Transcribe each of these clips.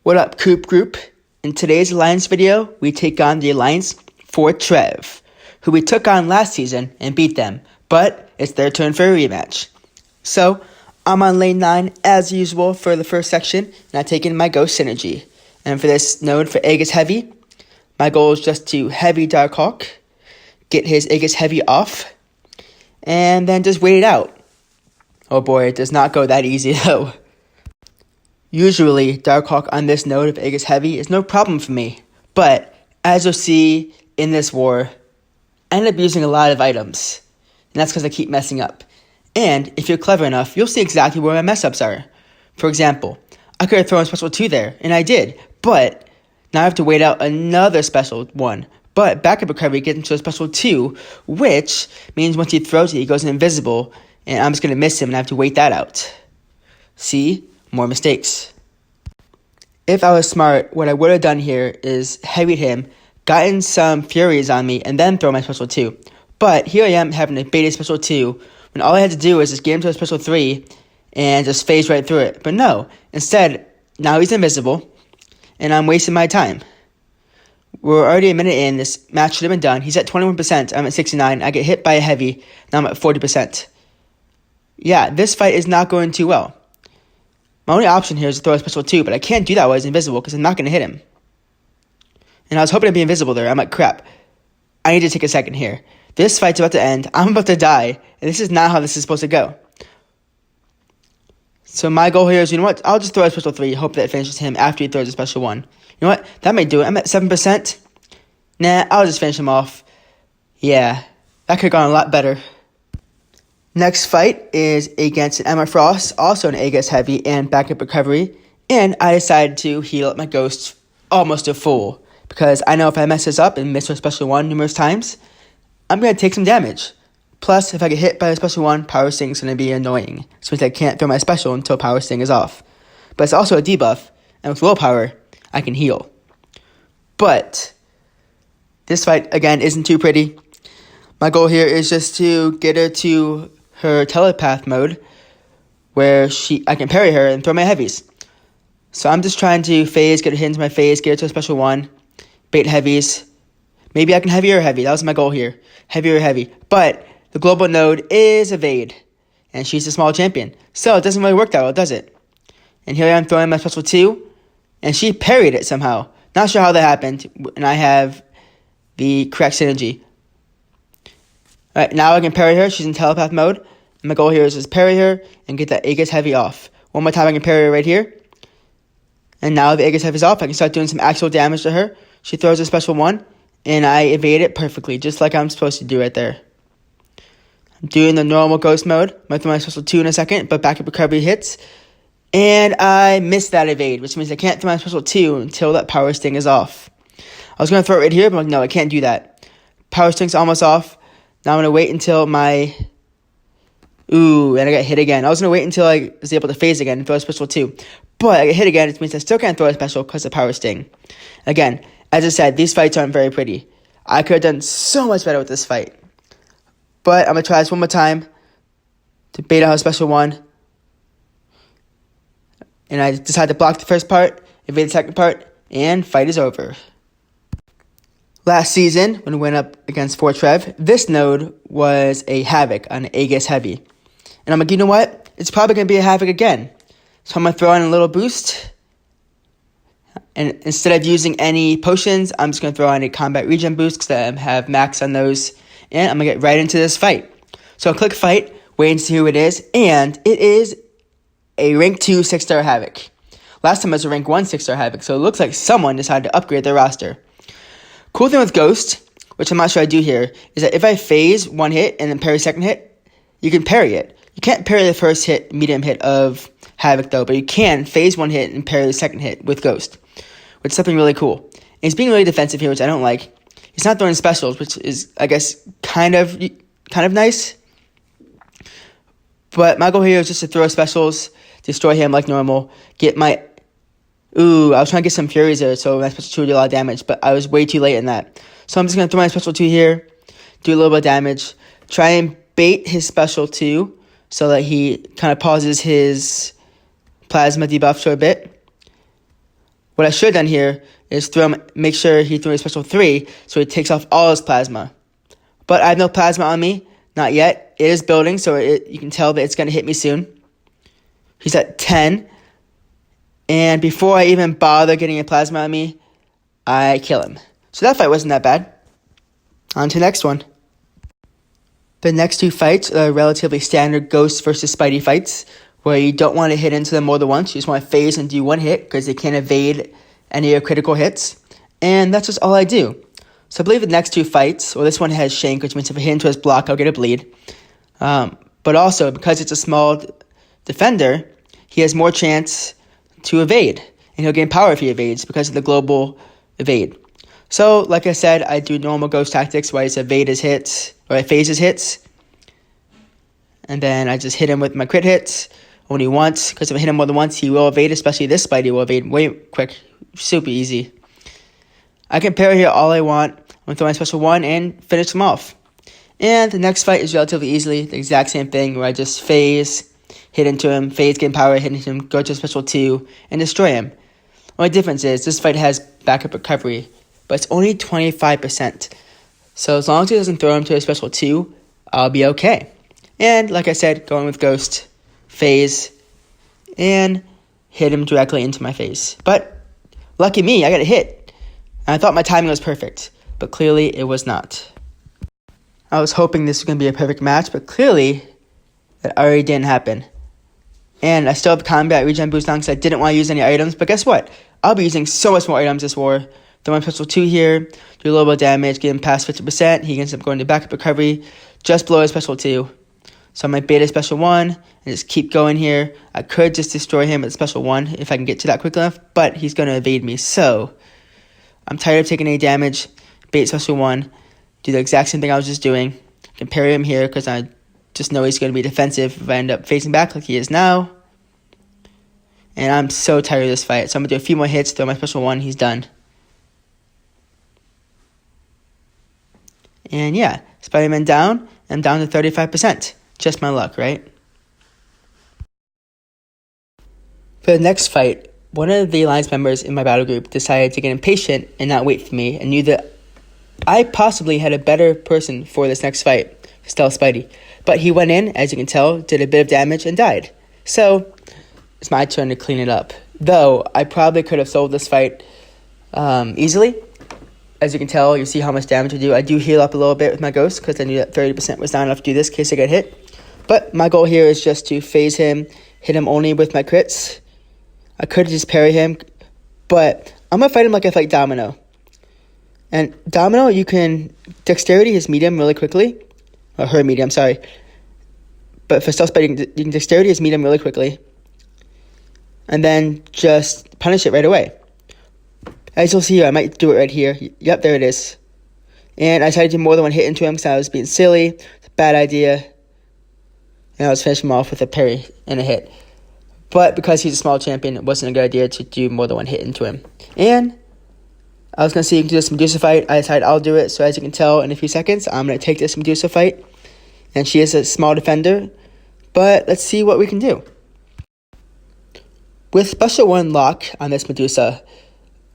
What up, Coop Group? In today's Alliance video, we take on the Alliance for Trev, who we took on last season and beat them, but it's their turn for a rematch. So, I'm on lane 9 as usual for the first section, and I take in my Ghost Synergy. And for this node for Aegis Heavy, my goal is just to heavy Darkhawk, get his Aegis Heavy off, and then just wait it out. Oh boy, it does not go that easy though. Usually, Darkhawk on this node of Aegis Heavy is no problem for me, but as you'll see in this war, I end up using a lot of items, and that's because I keep messing up. And if you're clever enough, you'll see exactly where my mess-ups are. For example, I could have thrown special 2 there, and I did, but now I have to wait out another special 1. But backup recovery gets into a special 2, which means once he throws it, he goes invisible, and I'm just going to miss him and I have to wait that out. See? More mistakes. If I was smart, what I would have done here is heavied him, gotten some furies on me, and then throw my special 2. But here I am having a beta special 2, when all I had to do was just get him to a special 3, and just phase right through it. But no, instead, now he's invisible, and I'm wasting my time. We're already a minute in, this match should have been done. He's at 21%, I'm at 69, I get hit by a heavy, now I'm at 40%. Yeah, this fight is not going too well. My only option here is to throw a special 2, but I can't do that while he's invisible because I'm not going to hit him. And I was hoping to be invisible there. I'm like, crap. I need to take a second here. This fight's about to end. I'm about to die. And this is not how this is supposed to go. So my goal here is, you know what? I'll just throw a special 3, hope that it finishes him after he throws a special 1. You know what? That may do it. I'm at 7%. Nah, I'll just finish him off. Yeah, that could have gone a lot better. Next fight is against an Emma Frost, also an Aegis Heavy and backup recovery, and I decided to heal up my Ghost almost to full, because I know if I mess this up and miss a special 1 numerous times, I'm going to take some damage. Plus, if I get hit by a special 1, Power Sting is going to be annoying, so means I can't throw my special until Power Sting is off. But it's also a debuff, and with willpower, I can heal. But this fight, again, isn't too pretty. My goal here is just to get her to her telepath mode, where I can parry her and throw my heavies. So I'm just trying to phase, get her hit into my phase, get her to a special 1, bait heavies. Maybe I can heavy or heavy. That was my goal here. Heavy or heavy. But the global node is evade, and she's a small champion. So it doesn't really work that well, does it? And here I am throwing my special 2, and she parried it somehow. Not sure how that happened, and I have the correct synergy. Alright, now I can parry her. She's in telepath mode. And my goal here is just parry her and get that Aegis Heavy off. One more time I can parry her right here. And now the Aegis Heavy is off. I can start doing some actual damage to her. She throws a special 1. And I evade it perfectly, just like I'm supposed to do right there. I'm doing the normal Ghost mode. I'm going to throw my special 2 in a second, but backup recovery hits. And I missed that evade, which means I can't throw my special 2 until that Power Sting is off. I was going to throw it right here, but I'm like, no, I can't do that. Power Sting's almost off. Now I'm going to wait until my... Ooh, and I got hit again. I was going to wait until I was able to phase again and throw a special 2. But I get hit again, which means I still can't throw a special because of Power Sting. Again, as I said, these fights aren't very pretty. I could have done so much better with this fight. But I'm going to try this one more time to bait out a special 1. And I decided to block the first part, evade the second part, and fight is over. Last season, when we went up against Fort Trev, this node was a Havoc on an Aegis Heavy. And I'm like, you know what? It's probably going to be a Havoc again. So I'm going to throw in a little boost. And instead of using any potions, I'm just going to throw in a combat regen boost because I have max on those. And I'm going to get right into this fight. So I'll click fight, wait and see who it is. And it is a rank 2 6-star Havoc. Last time it was a rank 1 6-star Havoc. So it looks like someone decided to upgrade their roster. Cool thing with Ghost, which I'm not sure I do here, is that if I phase 1 hit and then parry 2nd hit, you can parry it. You can't parry the first hit, medium hit of Havoc though, but you can phase 1 hit and parry the 2nd hit with Ghost, which is something really cool. And he's being really defensive here, which I don't like. He's not throwing specials, which is, I guess, kind of nice. But my goal here is just to throw specials, destroy him like normal, get my... Ooh, I was trying to get some furies there, so my special 2 would do a lot of damage, but I was way too late in that. So I'm just going to throw my special 2 here, do a little bit of damage, try and bait his special 2 so that he kind of pauses his plasma debuff for a bit. What I should have done here is make sure he threw a special 3 so he takes off all his plasma. But I have no plasma on me. Not yet. It is building, so you can tell that it's going to hit me soon. He's at 10. And before I even bother getting a plasma on me, I kill him. So that fight wasn't that bad. On to the next one. The next 2 fights are relatively standard Ghost versus Spidey fights, where you don't want to hit into them more than once. You just want to phase and do 1 hit because they can't evade any of your critical hits. And that's just all I do. So I believe the next 2 fights, well, this one has Shank, which means if I hit into his block, I'll get a bleed. But also, because it's a small defender, he has more chance to evade. And he'll gain power if he evades because of the global evade. So, like I said, I do normal Ghost tactics where I just evade his hits, or I phase his hits. And then I just hit him with my crit hits only once, because if I hit him more than once, he will evade, especially this Spidey will evade way quick, super easy. I can parry here all I want. I'm going to throw my special 1 and finish him off. And the next fight is relatively easily the exact same thing, where I just phase, hit into him, phase, gain power, hit into him, go to a special 2, and destroy him. Only difference is this fight has backup recovery, but it's only 25%. So as long as he doesn't throw him to a special 2, I'll be okay. And like I said, going with Ghost, phase, and hit him directly into my face. But lucky me, I got a hit. And I thought my timing was perfect, but clearly it was not. I was hoping this was going to be a perfect match, but clearly that already didn't happen. And I still have combat regen boost on because I didn't want to use any items, but guess what? I'll be using so much more items this war. Throw my special 2 here, do a little bit of damage, get him past 50%. He ends up going to backup recovery, just below his special 2. So I might beta special 1 and just keep going here. I could just destroy him with special 1 if I can get to that quick enough, but he's going to evade me. So I'm tired of taking any damage. Bait special 1, do the exact same thing I was just doing. Can parry him here because I just know he's going to be defensive if I end up facing back like he is now. And I'm so tired of this fight. So I'm going to do a few more hits, throw my special 1, he's done. And yeah, Spider-Man down. I'm down to 35%. Just my luck, right? For the next fight, one of the alliance members in my battle group decided to get impatient and not wait for me and knew that I possibly had a better person for this next fight, Stealth Spidey. But he went in, as you can tell, did a bit of damage and died. So it's my turn to clean it up. Though I probably could have sold this fight easily. As you can tell, you see how much damage I do. I do heal up a little bit with my Ghost because I knew that 30% was not enough to do this in case I get hit. But my goal here is just to phase him, hit him only with my crits. I could just parry him, but I'm going to fight him like I fight Domino. And Domino, you can dexterity his medium really quickly. Or her medium, sorry. But for Stealth Spidey, you can dexterity his medium really quickly. And then just punish it right away. As you'll see here, I might do it right here. Yep, there it is. And I decided to do more than 1 hit into him because I was being silly. It's a bad idea. And I was finishing him off with a parry and a hit. But because he's a small champion, it wasn't a good idea to do more than 1 hit into him. And I was going to see if you can do this Medusa fight. I decided I'll do it. So as you can tell, in a few seconds, I'm going to take this Medusa fight. And she is a small defender. But let's see what we can do. With special 1 lock on this Medusa,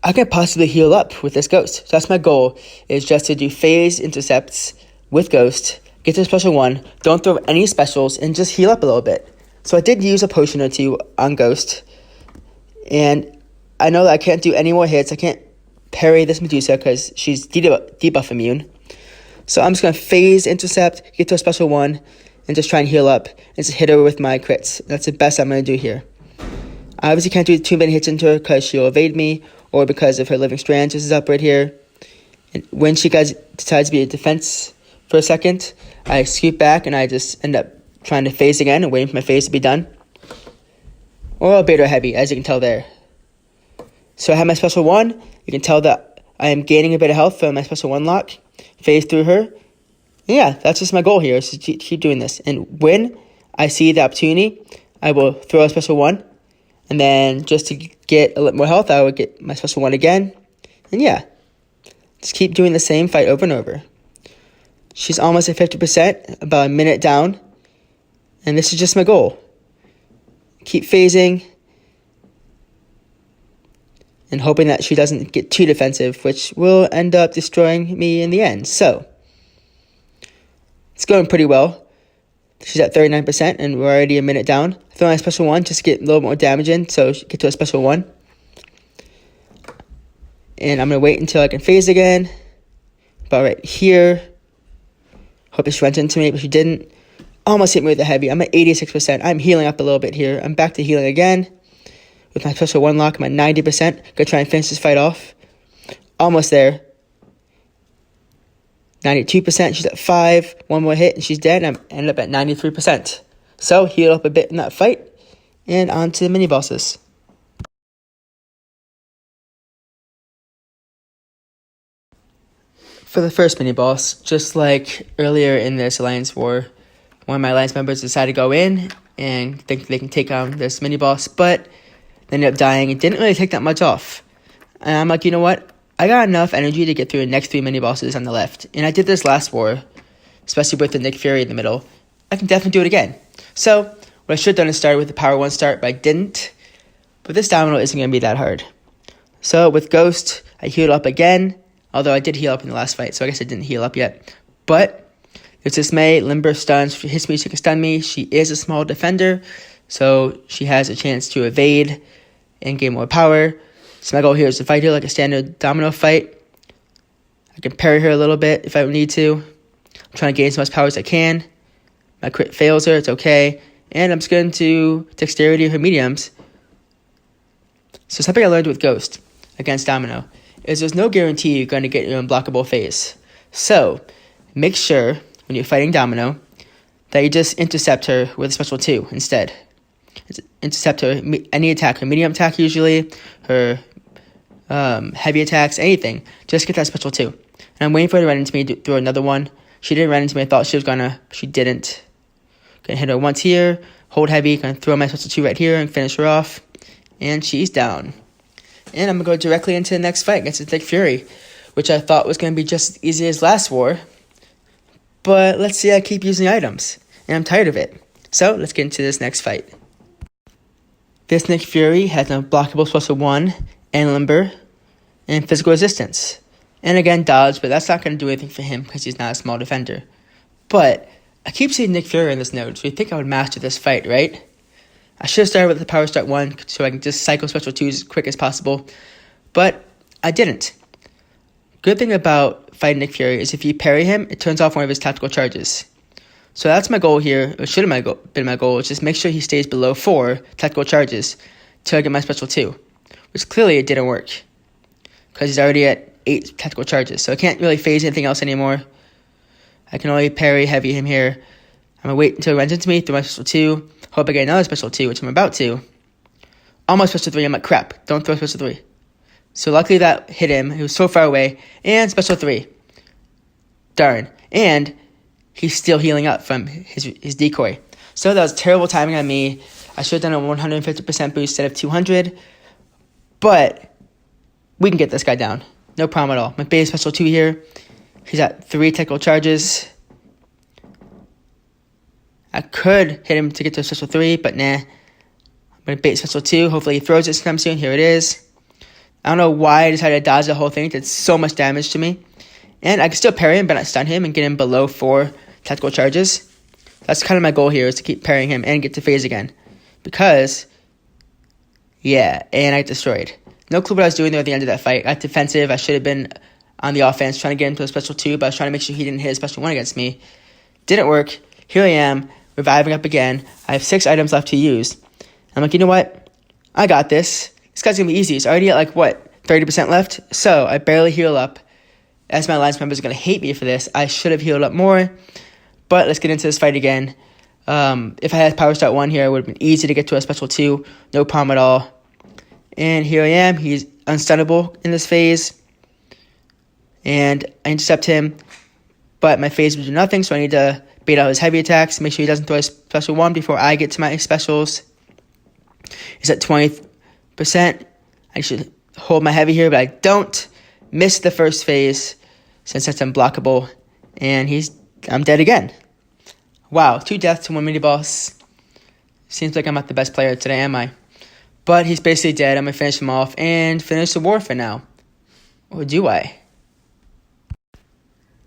I can possibly heal up with this Ghost. So that's my goal, is just to do phase intercepts with Ghost, get to special 1, don't throw any specials, and just heal up a little bit. So I did use a potion or 2 on Ghost, and I know that I can't do any more hits. I can't parry this Medusa because she's debuff immune. So I'm just going to phase intercept, get to a special 1, and just try and heal up, and just hit her with my crits. That's the best I'm going to do here. I obviously can't do too many hits into her because she'll evade me, or because of her living strands. This is up right here. And when she decides to be a defense for a second, I scoot back and I just end up trying to phase again and waiting for my phase to be done. Or I'll bait her heavy, as you can tell there. So I have my special 1. You can tell that I am gaining a bit of health from my special 1 lock. Phase through her. And yeah, that's just my goal here, is to keep doing this. And when I see the opportunity, I will throw a special 1. And then just to get a little more health, I would get my special 1 again. And yeah, just keep doing the same fight over and over. She's almost at 50%, about a minute down. And this is just my goal. Keep phasing. and hoping that she doesn't get too defensive, which will end up destroying me in the end. So, it's going pretty well. She's at 39%, and we're already a minute down. I throw my special 1 just to get a little more damage in, so get to a special 1. And I'm going to wait until I can phase again. About right here. Hope she went into me, but she didn't. Almost hit me with a heavy. I'm at 86%. I'm healing up a little bit here. I'm back to healing again. With my special 1 lock, I'm at 90%. Gonna try and finish this fight off. Almost there. 92%. She's at 5. One more hit, and she's dead. And I ended up at 93%. So, heal up a bit in that fight. And on to the mini-bosses. For the first mini-boss, just like earlier in this Alliance War, one of my Alliance members decided to go in and think they can take on this mini-boss, but they ended up dying. It didn't really take that much off. And I'm like, you know what? I got enough energy to get through the next 3 mini-bosses on the left. And I did this last war, especially with the Nick Fury in the middle. I can definitely do it again. So, what I should have done is start with the Power 1 start, but I didn't. But this domino isn't going to be that hard. So, with Ghost, I healed up again. Although I did heal up in the last fight, so I guess I didn't heal up yet. But it's Dismay, Limber stuns. If she hits me, she can stun me. She is a small defender, so she has a chance to evade and gain more power. So my goal here is to fight her like a standard domino fight. I can parry her a little bit if I need to. I'm trying to gain as much power as I can. My crit fails her, it's okay. And I'm just going to dexterity her mediums. So something I learned with Ghost against Domino is there's no guarantee you're going to get your unblockable phase. So, make sure, when you're fighting Domino, that you just intercept her with a special 2 instead. Intercept her, any attack, her medium attack usually, her heavy attacks, anything. Just get that special 2. And I'm waiting for her to run into me through another one. She didn't run into me, I thought she was gonna, she didn't. Gonna hit her once here, hold heavy, gonna throw my special 2 right here and finish her off. And she's down. And I'm going to go directly into the next fight against Nick Fury, which I thought was going to be just as easy as last war. But let's see, I keep using items, and I'm tired of it. So let's get into this next fight. This Nick Fury has an unblockable special 1, and Limber, and physical resistance. And again, dodge, but that's not going to do anything for him because he's not a small defender. But I keep seeing Nick Fury in this node, so you think I would master this fight, right? I should have started with the Power Start 1 so I can just cycle special 2s as quick as possible, but I didn't. Good thing about fighting Nick Fury is if you parry him, it turns off one of his tactical charges. So that's my goal here, or should have been my goal, is just make sure he stays below 4 tactical charges till I get my special 2, which clearly it didn't work because he's already at 8 tactical charges, so I can't really phase anything else anymore. I can only parry heavy him here. I'm going to wait until he runs into me, throw my special 2, hope I get another special 2, which I'm about to. Almost special 3, I'm like, crap, don't throw special 3. So luckily that hit him, he was so far away, and special 3. Darn. And he's still healing up from his decoy. So that was terrible timing on me. I should have done a 150% boost instead of 200, but we can get this guy down. No problem at all. My base special 2 here, he's at 3 technical charges. I could hit him to get to a special 3, but nah. I'm going to bait special 2. Hopefully he throws it sometime soon. Here it is. I don't know why I decided to dodge the whole thing. It did so much damage to me. And I can still parry him, but not stun him and get him below 4 tactical charges. That's kind of my goal here, is to keep parrying him and get to phase again. Because, yeah, and I got destroyed. No clue what I was doing there at the end of that fight. I got defensive. I should have been on the offense trying to get him to a special 2, but I was trying to make sure he didn't hit a special 1 against me. Didn't work. Here I am, reviving up again. I have 6 items left to use. I'm like, you know what? I got this. This guy's going to be easy. It's already at 30% left? So I barely heal up. As my alliance members are going to hate me for this, I should have healed up more. But let's get into this fight again. If I had Power Start 1 here, it would have been easy to get to a special 2. No problem at all. And here I am. He's unstunnable in this phase. And I intercept him. But my phase would do nothing, so I need to bait out his heavy attacks. Make sure he doesn't throw a special 1 before I get to my specials. He's at 20%. I should hold my heavy here, but I don't. Miss the first phase since that's unblockable. And I'm dead again. Wow, 2 deaths to 1 mini boss. Seems like I'm not the best player today, am I? But he's basically dead. I'm going to finish him off and finish the war for now. Or do I?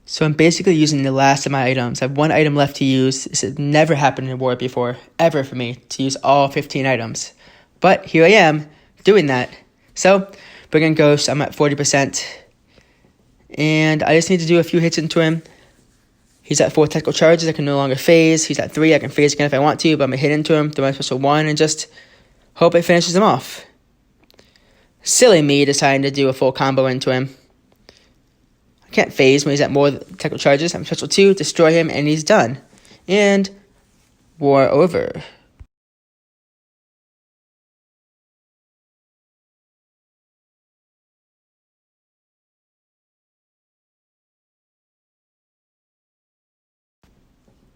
So I'm basically using the last of my items. I have one item left to use. This has never happened in a war before, ever for me, to use all 15 items. But here I am, doing that. So, bring in Ghost. I'm at 40%. And I just need to do a few hits into him. He's at 4 technical charges. I can no longer phase. He's at 3. I can phase again if I want to, but I'm going to hit into him, throw my special 1, and just hope it finishes him off. Silly me deciding to do a full combo into him. I can't phase when he's at more technical charges. I'm special 2, destroy him, and he's done. And war over.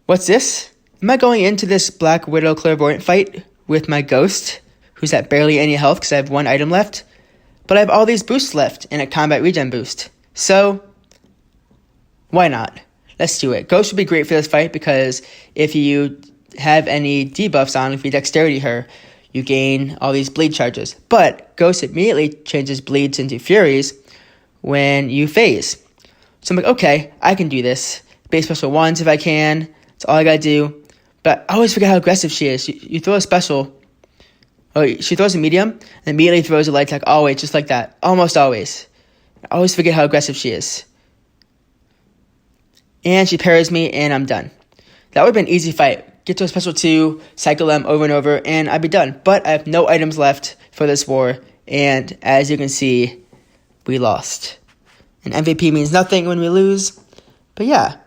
What's this? Am I going into this Black Widow Clairvoyant fight with my Ghost, who's at barely any health because I have 1 item left? But I have all these boosts left and a combat regen boost. So, why not? Let's do it. Ghost would be great for this fight because if you have any debuffs on, if you dexterity her, you gain all these bleed charges. But Ghost immediately changes bleeds into furies when you phase. So I'm like, okay, I can do this. Base special 1s if I can. That's all I gotta do. But I always forget how aggressive she is. You throw a special. Oh, she throws a medium and immediately throws a light attack. Always, just like that. Almost always. I always forget how aggressive she is. And she parries me, and I'm done. That would have been an easy fight. Get to a special 2, cycle them over and over, and I'd be done. But I have no items left for this war, and as you can see, we lost. And MVP means nothing when we lose. But yeah,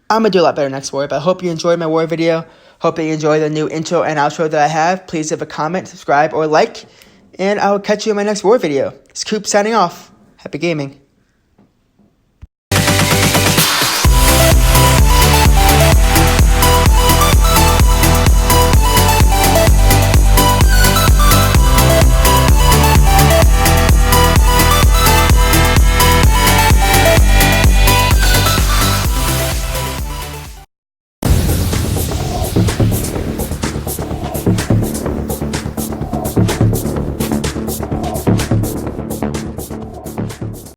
I'm going to do a lot better next war. But I hope you enjoyed my war video. Hope you enjoy the new intro and outro that I have. Please leave a comment, subscribe, or like. And I will catch you in my next war video. It's Coop signing off. Happy gaming.